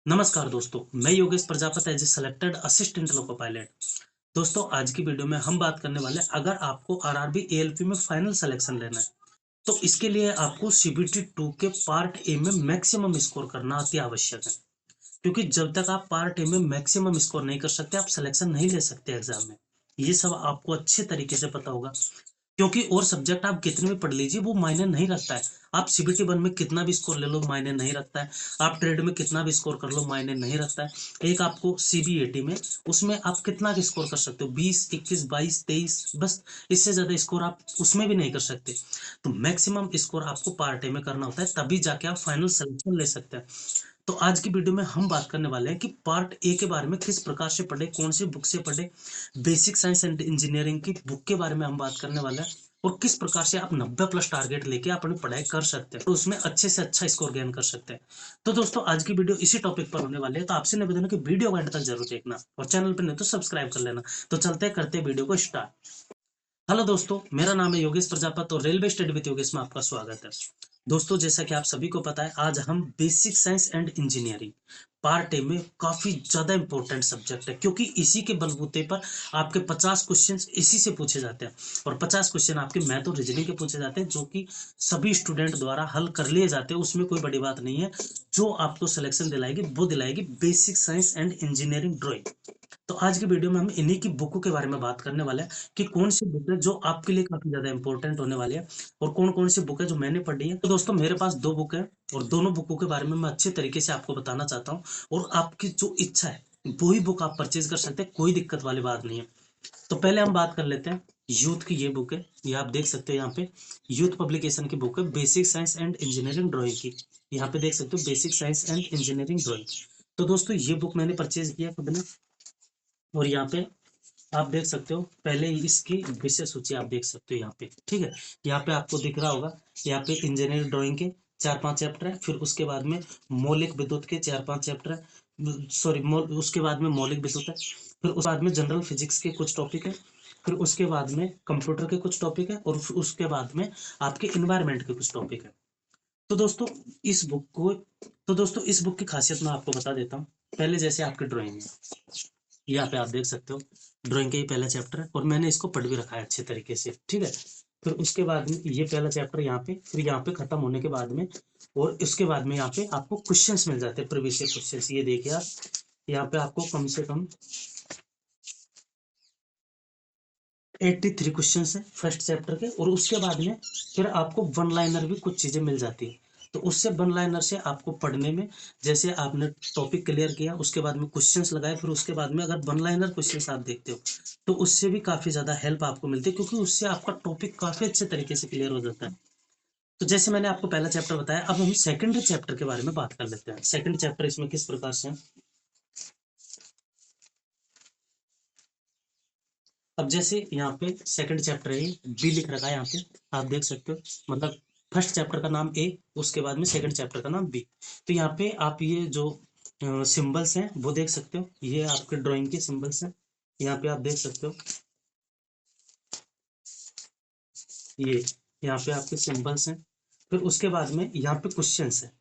नमस्कार दोस्तों, मैं Yogesh Prajapati as a selected assistant loco pilot. दोस्तों, आज की वीडियो में हम बात करने वाले हैं, अगर आपको आरआरबी एएलपी में फाइनल सिलेक्शन लेना है तो इसके लिए आपको सीबीटी 2 के पार्ट ए में मैक्सिमम स्कोर करना अति आवश्यक है। क्योंकि जब तक आप पार्ट ए में मैक्सिमम स्कोर नहीं कर सकते, आप सिलेक्शन नहीं ले सकते एग्जाम में। ये सब आपको अच्छे तरीके से पता होगा, क्योंकि और सब्जेक्ट आप कितने भी पढ़ लीजिए वो मायने नहीं रखता है। आप सीबीटी 1 में कितना भी स्कोर ले लो मायने नहीं रखता है। आप ट्रेड में कितना भी स्कोर कर लो मायने नहीं रखता है। एक आपको सीबीएटी में, उसमें आप कितना भी स्कोर कर सकते हो, 20, 21, 22, 23, बस। इससे ज्यादा स्कोर आप उसमें भी नहीं कर सकते। तो मैक्सिमम स्कोर आपको पार्ट ए में करना होता है, तभी जाके आप फाइनल सिलेक्शन ले सकते हैं। तो आज की वीडियो में हम बात करने वाले हैं कि पार्ट ए के बारे में किस प्रकार से पढ़े, कौन सी बुक से पढ़े। बेसिक साइंस एंड इंजीनियरिंग की बुक के बारे में हम बात करने वाले हैं, और किस प्रकार से आप 90 प्लस टारगेट लेके अपनी पढ़ाई कर सकते हैं, तो उसमें अच्छे से अच्छा स्कोर गेन कर सकते हैं। तो दोस्तों, आज की वीडियो इसी टॉपिक पर होने वाली है, तो आपसे निवेदन है कि वीडियो को एंड तक जरूर देखना, और चैनल पर नहीं तो सब्सक्राइब कर लेना। तो चलते करते वीडियो को स्टार्ट। हेलो दोस्तों, मेरा नाम है योगेश प्रजापति और रेलवे स्टडी विद योगेश में आपका स्वागत है। दोस्तों, जैसा कि आप सभी को पता है, आज हम basic science and engineering part A में काफी ज्यादा इंपॉर्टेंट सब्जेक्ट है, क्योंकि इसी के बलबूते पर आपके 50 क्वेश्चन इसी से पूछे जाते हैं, और 50 क्वेश्चन आपके मैथ और रीजनिंग के पूछे जाते हैं, जो कि सभी स्टूडेंट द्वारा हल कर लिए जाते हैं। उसमें कोई बड़ी बात नहीं है। जो आपको सिलेक्शन दिलाएगी वो दिलाएगी basic science and engineering drawing. तो आज की वीडियो में हम इन्हीं की बुकों के बारे में बात करने वाले हैं कि कौन सी बुक है जो आपके लिए काफी ज्यादा इंपॉर्टेंट होने वाली है, और कौन कौन सी बुक है जो मैंने पढ़ी है। तो दोस्तों, मेरे पास दो बुक है, और दोनों बुकों के बारे में मैं अच्छे तरीके से आपको बताना चाहता हूँ, और आपकी जो इच्छा है वो ही बुक आप परचेज कर सकते हैं, कोई दिक्कत वाली बात नहीं है। तो पहले हम बात कर लेते हैं यूथ की। ये बुक है, ये आप देख सकते हो यहाँ पे, यूथ पब्लिकेशन की बुक है, basic science and engineering drawing की। यहाँ पे देख सकते हो, basic science and engineering drawing. तो दोस्तों, ये बुक मैंने परचेज किया खुद ने, और यहाँ पे आप देख सकते हो, पहले इसकी विषय सूची आप देख सकते हो यहाँ पे, ठीक है। यहाँ पे आपको दिख रहा होगा, यहाँ पे इंजीनियरिंग ड्राइंग के 4-5 चैप्टर है, फिर उसके बाद में मौलिक विद्युत के 4-5 चैप्टर है, सॉरी, उसके बाद में मौलिक विद्युत है, फिर उसके बाद में जनरल फिजिक्स के कुछ टॉपिक है, फिर उसके बाद में कंप्यूटर के कुछ टॉपिक है, और फिर उसके बाद में आपके इन्वायरमेंट के कुछ टॉपिक है। तो दोस्तों, इस बुक को तो दोस्तों इस बुक की खासियत मैं आपको बता देता हूँ। पहले जैसे आपके ड्राइंग है, यहाँ पे आप देख सकते हो, ड्राइंग का ही पहला चैप्टर है, और मैंने इसको पढ़ भी रखा है अच्छे तरीके से, ठीक है। फिर उसके बाद में ये पहला चैप्टर यहाँ पे, फिर यहाँ पे खत्म होने के बाद में, और उसके बाद में यहाँ पे आपको क्वेश्चंस मिल जाते हैं, प्रीवियस क्वेश्चंस। ये देखिए आप, यहाँ पे आपको कम से कम 83 क्वेश्चन है फर्स्ट चैप्टर के, और उसके बाद में फिर आपको वन लाइनर भी कुछ चीजें मिल जाती है। तो उससे वन लाइनर से आपको पढ़ने में, जैसे आपने टॉपिक क्लियर किया, उसके बाद में क्वेश्चंस लगाए, फिर उसके बाद में अगर वन लाइनर क्वेश्चंस आप देखते हो तो उससे भी काफी ज्यादा हेल्प आपको मिलती है, क्योंकि उससे आपका टॉपिक काफी अच्छे तरीके से क्लियर हो जाता है। तो जैसे मैंने आपको पहला चैप्टर बताया, अब हम सेकंड चैप्टर के बारे में बात कर लेते हैं। सेकंड चैप्टर इसमें किस प्रकार से है। अब जैसे यहाँ पे सेकंड चैप्टर है, बी लिख रखा है यहाँ पे, आप देख सकते हो, मतलब फर्स्ट चैप्टर का नाम ए, उसके बाद में सेकंड चैप्टर का नाम बी। तो यहाँ पे आप ये जो सिंबल्स हैं वो देख सकते हो, ये आपके ड्राइंग के सिंबल्स हैं। यहाँ पे आप देख सकते हो, ये यहाँ पे आपके सिंबल्स हैं। फिर उसके बाद में यहाँ पे क्वेश्चंस है,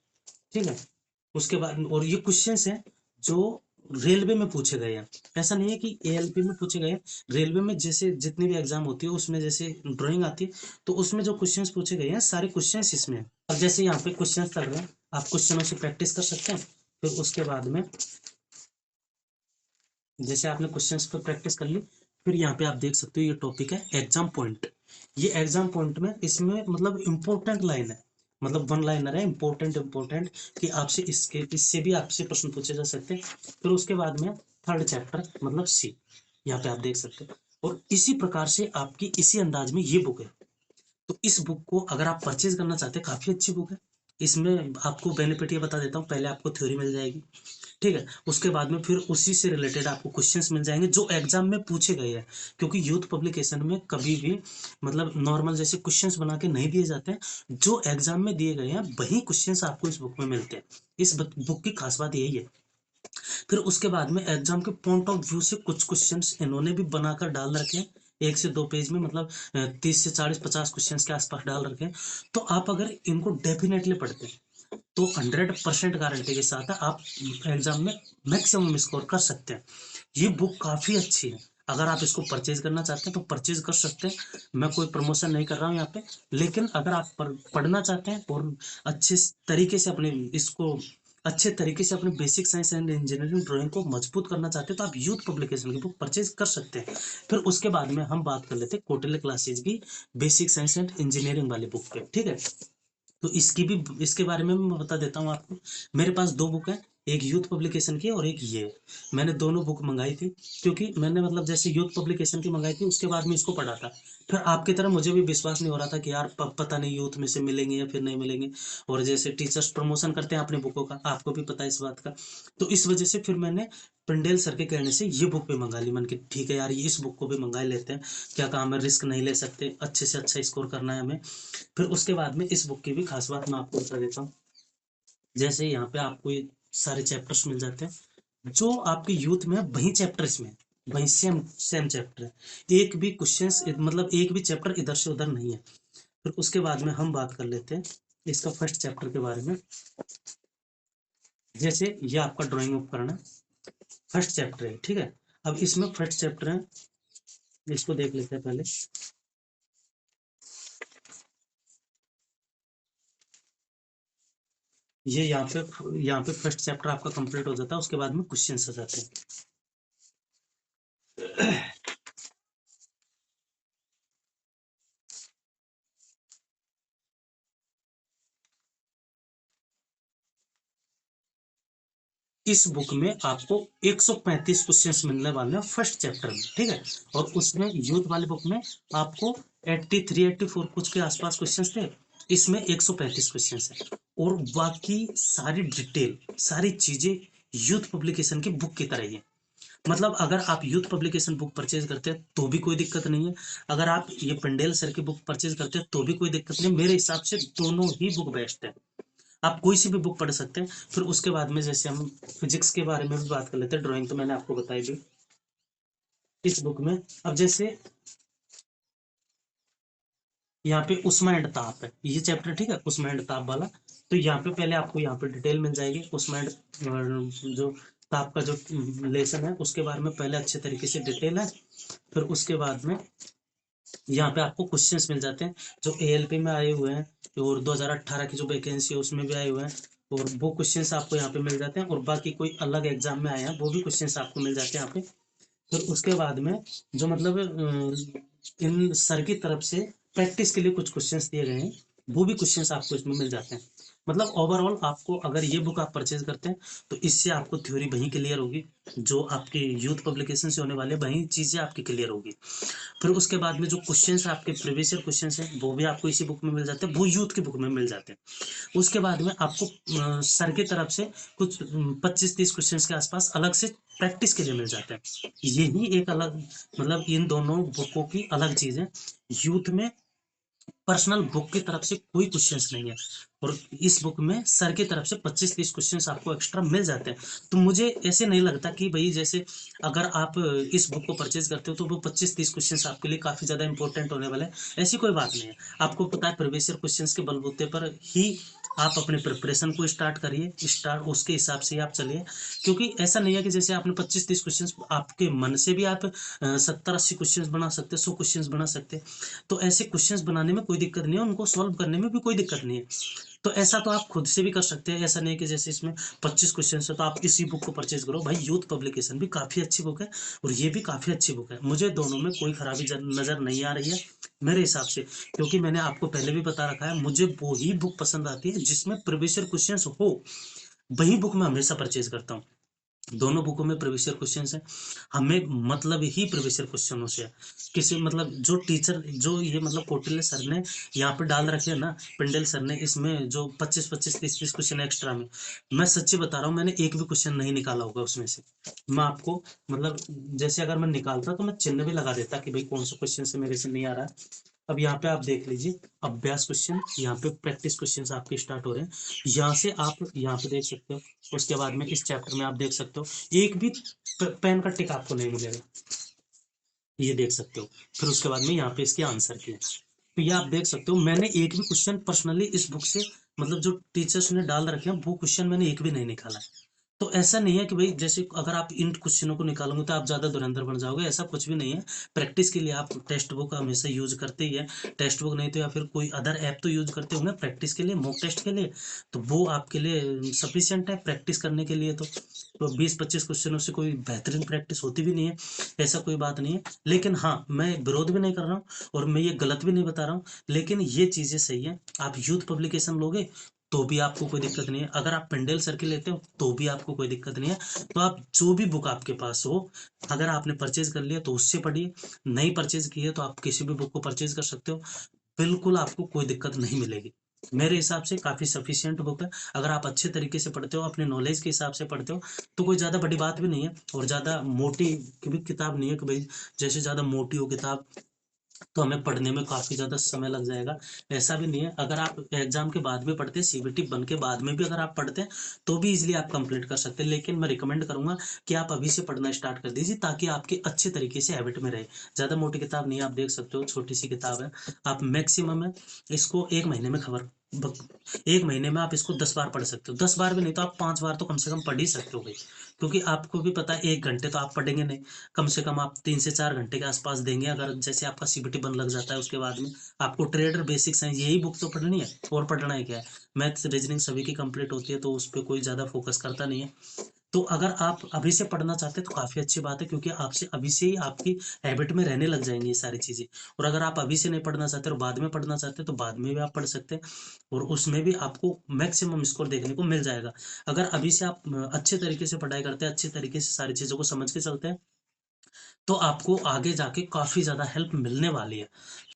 ठीक है। उसके बाद, और ये क्वेश्चंस हैं जो रेलवे में पूछे गए हैं। ऐसा नहीं है कि एएलपी में पूछे गए हैं, रेलवे में जैसे जितनी भी एग्जाम होती है उसमें जैसे ड्राइंग आती है, तो उसमें जो क्वेश्चंस पूछे गए हैं सारे क्वेश्चंस इसमें हैं। अब जैसे यहाँ पे क्वेश्चंस चल रहे हैं, आप क्वेश्चनों से प्रैक्टिस कर सकते हैं। फिर उसके बाद में जैसे आपने क्वेश्चंस पर प्रैक्टिस कर ली, फिर यहाँ पे आप देख सकते हो, ये टॉपिक है एग्जाम पॉइंट। ये एग्जाम पॉइंट में, इसमें मतलब इंपॉर्टेंट लाइन है, मतलब वन लाइनर है, इंपॉर्टेंट इंपॉर्टेंट, कि आपसे इससे भी आपसे प्रश्न पूछे जा सकते हैं। फिर उसके बाद में थर्ड चैप्टर मतलब सी, यहाँ पे आप देख सकते हो। और इसी प्रकार से आपकी इसी अंदाज में ये बुक है। तो इस बुक को अगर आप परचेज करना चाहते हैं, काफी अच्छी बुक है। इसमें आपको बेनिफिट ये बता देता हूँ, पहले आपको थ्योरी मिल जाएगी, ठीक है। उसके बाद में फिर उसी से रिलेटेड आपको क्वेश्चंस मिल जाएंगे जो एग्जाम में पूछे गए हैं, क्योंकि यूथ पब्लिकेशन में कभी भी मतलब नॉर्मल जैसे क्वेश्चंस बना के नहीं दिए जाते हैं, जो एग्जाम में दिए गए हैं वही क्वेश्चंस आपको इस बुक में मिलते हैं। इस बुक की खास बात यही है। फिर उसके बाद में एग्जाम के पॉइंट ऑफ व्यू से कुछ क्वेश्चंस इन्होंने भी बनाकर डाल रखे हैं, 1 से 2 पेज में, मतलब 30 से 40-50 क्वेश्चंस के आसपास डाल रखे हैं। तो आप अगर इनको डेफिनेटली पढ़ते हैं, तो 100% गारंटी के साथ आप एग्जाम में मैक्सिमम स्कोर कर सकते हैं। ये बुक काफ़ी अच्छी है, अगर आप इसको परचेज करना चाहते हैं तो परचेज कर सकते हैं। मैं कोई प्रमोशन नहीं कर रहा हूँ यहाँ पे, लेकिन अगर आप पढ़ना चाहते हैं और अच्छे तरीके से अपने इसको अच्छे तरीके से अपने basic science and engineering drawing को मजबूत करना चाहते हैं तो आप यूथ पब्लिकेशन की बुक परचेज कर सकते हैं। फिर उसके बाद में हम बात कर लेते हैं कौटिल्य क्लासेज की बेसिक साइंस एंड इंजीनियरिंग वाली बुक पे, ठीक है। तो इसके बारे में मैं बता देता हूँ आपको। मेरे पास दो बुक है, एक यूथ पब्लिकेशन की और एक ये है। मैंने दोनों बुक मंगाई थी, क्योंकि मैंने मतलब जैसे यूथ पब्लिकेशन की मंगाई थी उसके बाद में इसको पढ़ा था। फिर आपकी तरह मुझे भी विश्वास नहीं हो रहा था कि यार पता नहीं यूथ में से मिलेंगे या फिर नहीं मिलेंगे। और जैसे टीचर्स प्रमोशन करते हैं अपने बुकों का, आपको भी पता है इस बात का। तो इस वजह से फिर मैंने पंडेल सर के कहने से ये बुक भी मंगा ली। मन की ठीक है यार, ये इस बुक को भी मंगा लेते हैं, क्या काम है, रिस्क नहीं ले सकते, अच्छे से अच्छा स्कोर करना है हमें। फिर उसके बाद में इस बुक की भी खास बात मैं आपको बता देता हूँ। जैसे यहाँ पे आपको ये सारे चैप्टर्स मिल जाते हैं जो आपके यूथ में है, वही चैप्टर्स में वही सेम सेम चैप्टर है। एक भी क्वेश्चंस मतलब एक भी चैप्टर इधर से उधर नहीं है। फिर उसके बाद में हम बात कर लेते हैं इसका फर्स्ट चैप्टर के बारे में। जैसे ये आपका ड्राइंग उपकरण है, फर्स्ट चैप्टर है, ठीक है। अब इसमें फर्स्ट चैप्टर है, इसको देख लेते हैं पहले। ये यहाँ पे फर्स्ट चैप्टर आपका कंप्लीट हो जाता है, उसके बाद में क्वेश्चंस आ जाते हैं। इस बुक में आपको 135 क्वेश्चंस मिलने वाले हैं फर्स्ट चैप्टर में, ठीक है। और उसमें यूथ वाली बुक में आपको 83 84 कुछ के आसपास क्वेश्चंस थे, इसमें 135 क्वेश्चंस है। और बाकी सारी डिटेल सारी चीजें यूथ पब्लिकेशन की बुक की तरह ही है। मतलब अगर आप यूथ पब्लिकेशन बुक परचेज करते हैं तो भी कोई दिक्कत नहीं है, अगर आप ये पंडेल सर की बुक परचेज करते हैं तो भी कोई दिक्कत नहीं। मेरे हिसाब से दोनों ही बुक बेस्ट है, आप कोई सी भी बुक पढ़ सकते हैं। फिर उसके बाद में जैसे हम फिजिक्स के बारे में भी बात कर लेते हैं, ड्राइंग तो मैंने आपको बताई थी इस बुक में। अब जैसे यहाँ पे उष्मा एंड ताप है ये चैप्टर, ठीक है, उष्मा एंड ताप वाला। तो यहाँ पे पहले आपको यहाँ पे डिटेल मिल जाएगी उष्मा एंड जो ताप का जो लेसन है उसके बारे में पहले अच्छे तरीके से डिटेल है। फिर उसके बाद में यहाँ पे आपको क्वेश्चंस मिल जाते हैं जो एएलपी में आए हुए हैं और 2018 की जो वैकेंसी है उसमें भी आए हुए हैं, और वो क्वेश्चंस आपको यहाँ पे मिल जाते हैं। और बाकी कोई अलग एग्जाम में आए हैं वो भी क्वेश्चंस आपको मिल जाते हैं यहाँ पे। फिर उसके बाद में जो मतलब इन सर की तरफ से प्रैक्टिस के लिए कुछ क्वेश्चंस दिए गए हैं, वो भी क्वेश्चंस आपको इसमें मिल जाते हैं। मतलब ओवरऑल आपको अगर ये बुक आप परचेज करते हैं तो इससे आपको थ्योरी वहीं क्लियर होगी, जो आपके यूथ पब्लिकेशन से होने वाले वही चीजें आपकी क्लियर होगी। फिर उसके बाद में जो क्वेश्चंस आपके प्रीवियस ईयर क्वेश्चंस हैं वो भी आपको इसी बुक में मिल जाते हैं, वो यूथ की बुक में मिल जाते हैं। उसके बाद में आपको सर की तरफ से कुछ 25-30 क्वेश्चंस के आसपास अलग से प्रैक्टिस के लिए मिल जाते हैं। यही एक अलग मतलब इन दोनों बुकों की अलग चीज है। यूथ में पर्सनल बुक की तरफ से कोई क्वेश्चंस नहीं है, और इस बुक में सर की तरफ से 25-30 क्वेश्चंस आपको एक्स्ट्रा मिल जाते हैं। तो मुझे ऐसे नहीं लगता कि भाई जैसे अगर आप इस बुक को परचेज करते हो तो वो 25-30 क्वेश्चंस आपके लिए काफी ज्यादा इंपॉर्टेंट होने वाले हैं, ऐसी कोई बात नहीं है। आपको पता है प्रीवियस ईयर क्वेश्चंस के बलबूते पर ही आप अपने प्रिपरेशन को स्टार्ट करिए, स्टार्ट उसके हिसाब से ही आप चलिए। क्योंकि ऐसा नहीं है कि जैसे आपने 25-30 क्वेश्चंस आपके मन से भी आप 70-80 क्वेश्चंस बना सकते, 100 क्वेश्चंस बना सकते। तो ऐसे क्वेश्चंस बनाने में कोई दिक्कत नहीं है, उनको सॉल्व करने में भी कोई दिक्कत नहीं है। तो ऐसा तो आप खुद से भी कर सकते हैं, ऐसा नहीं कि जैसे इसमें 25 क्वेश्चन है तो आप इसी बुक को परचेज करो। भाई यूथ पब्लिकेशन भी काफ़ी अच्छी बुक है और ये भी काफ़ी अच्छी बुक है, मुझे दोनों में कोई खराबी नज़र नहीं आ रही है मेरे हिसाब से। क्योंकि मैंने आपको पहले भी बता रखा है, मुझे वो ही बुक पसंद आती है जिसमें प्रीवियस ईयर क्वेश्चन हो, वही बुक मैं हमेशा परचेज करता हूँ। दोनों बुकों में प्रीवियस ईयर क्वेश्चंस हैं, हमें मतलब ही प्रीवियस ईयर क्वेश्चनों से है। किसी मतलब जो टीचर जो ये मतलब कौटिल्य सर ने यहाँ पे डाल रखे हैं ना, पिंडल सर ने इसमें जो 25-25 30-30 क्वेश्चन एक्स्ट्रा में, मैं सच्ची बता रहा हूँ मैंने एक भी क्वेश्चन नहीं निकाला होगा उसमें से। मैं आपको मतलब जैसे अगर मैं निकालता तो मैं चिन्ह भी लगा देता कि भाई कौन सा क्वेश्चन से मेरे से नहीं आ रहा है। अब यहाँ पे आप देख लीजिए अभ्यास क्वेश्चन, यहाँ पे प्रैक्टिस क्वेश्चंस आपके स्टार्ट हो रहे हैं। यहाँ से आप यहाँ पे देख सकते हो, उसके बाद में इस चैप्टर में आप देख सकते हो एक भी पेन का टिक आपको नहीं मिलेगा, ये देख सकते हो। फिर उसके बाद में यहाँ पे इसके आंसर किए, तो ये आप देख सकते हो मैंने एक भी क्वेश्चन पर्सनली इस बुक से मतलब जो टीचर्स ने डाल रखे हैं वो क्वेश्चन मैंने एक भी नहीं निकाला है। तो ऐसा नहीं है कि भाई जैसे अगर आप इन क्वेश्चनों को निकालोगे तो आप ज़्यादा धुरंधर बन जाओगे, ऐसा कुछ भी नहीं है। प्रैक्टिस के लिए आप टेक्स्ट बुक हमेशा यूज़ करते ही है। टेक्स्ट बुक नहीं तो या फिर कोई अदर ऐप तो यूज़ करते होंगे प्रैक्टिस के लिए, मॉक टेस्ट के लिए, तो वो आपके लिए सफिशिएंट है प्रैक्टिस करने के लिए। तो 20-25 क्वेश्चनों से कोई बेहतरीन प्रैक्टिस होती भी नहीं है, ऐसा कोई बात नहीं है। लेकिन हाँ, मैं विरोध भी नहीं कर रहा हूँ और मैं ये गलत भी नहीं बता रहा हूँ, लेकिन ये चीज़ें सही है। आप यूथ पब्लिकेशन लोगे तो भी आपको कोई दिक्कत नहीं है, अगर आप पेंडेल सर के लेते हो तो भी आपको कोई दिक्कत नहीं है। तो आप जो भी बुक आपके पास हो, अगर आपने परचेज कर लिया तो उससे पढ़िए, नहीं परचेज की है तो आप किसी भी बुक को परचेज कर सकते हो, बिल्कुल आपको कोई दिक्कत नहीं मिलेगी। मेरे हिसाब से काफ़ी सफिशिएंट बुक है। अगर आप अच्छे तरीके से पढ़ते हो, अपने नॉलेज के हिसाब से पढ़ते हो, तो कोई ज़्यादा बड़ी बात भी नहीं है और ज़्यादा मोटी की भी किताब नहीं है कि भाई जैसे ज़्यादा मोटी हो किताब तो हमें पढ़ने में काफ़ी ज़्यादा समय लग जाएगा, ऐसा भी नहीं है। अगर आप एग्ज़ाम के बाद में पढ़ते हैं, सीबीटी बन के बाद में भी अगर आप पढ़ते हैं, तो भी ईज़िली आप कंप्लीट कर सकते हैं। लेकिन मैं रिकमेंड करूँगा कि आप अभी से पढ़ना स्टार्ट कर दीजिए ताकि आपके अच्छे तरीके से हैबिट में रहे। ज़्यादा मोटी किताब नहीं है, आप देख सकते हो छोटी-सी किताब है। आप मैक्सिमम है इसको 1 महीने में कवर ब 1 महीने में आप इसको 10 बार पढ़ सकते हो। 10 बार भी नहीं तो आप 5 बार तो कम से कम पढ़ ही सकते हो भई। क्योंकि आपको भी पता है 1 घंटे तो आप पढ़ेंगे नहीं, कम से कम आप 3 से 4 घंटे के आसपास देंगे। अगर जैसे आपका सीबीटी 1 लग जाता है उसके बाद में आपको ट्रेडर बेसिक्स हैं, यही बुक तो पढ़नी है और पढ़ना है क्या है। मैथ्स रीजनिंग सभी की कंप्लीट होती है तो उस पे कोई ज़्यादा फोकस करता नहीं है। तो अगर आप अभी से पढ़ना चाहते हैं तो काफ़ी अच्छी बात है, क्योंकि आपसे अभी से ही आपकी हैबिट में रहने लग जाएँगी ये सारी चीज़ें। और अगर आप अभी से नहीं पढ़ना चाहते और बाद में पढ़ना चाहते हैं तो बाद में भी आप पढ़ सकते हैं और उसमें भी आपको मैक्सिमम स्कोर देखने को मिल जाएगा। अगर अभी से आप अच्छे तरीके से पढ़ाई करते हैं, अच्छे तरीके से सारी चीज़ों को समझ के चलते हैं, तो आपको आगे जाके काफ़ी ज़्यादा हेल्प मिलने वाली है।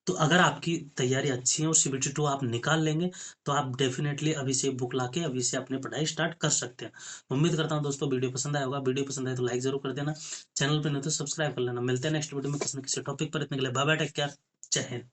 तो अगर आपकी तैयारी अच्छी है और सीबीटी 2 आप निकाल लेंगे, तो आप डेफ़िनेटली अभी से बुक लाके अभी से अपनी पढ़ाई स्टार्ट कर सकते हैं। उम्मीद करता हूँ दोस्तों वीडियो पसंद आया होगा। वीडियो पसंद आए तो लाइक ज़रूर कर देना। चैनल पे नहीं तो सब्सक्राइब कर लेना। मिलते हैं नेक्स्ट वीडियो में किसी न किसी टॉपिक पर। इतने के लिए बाय बाय, टेक केयर, जय हिंद।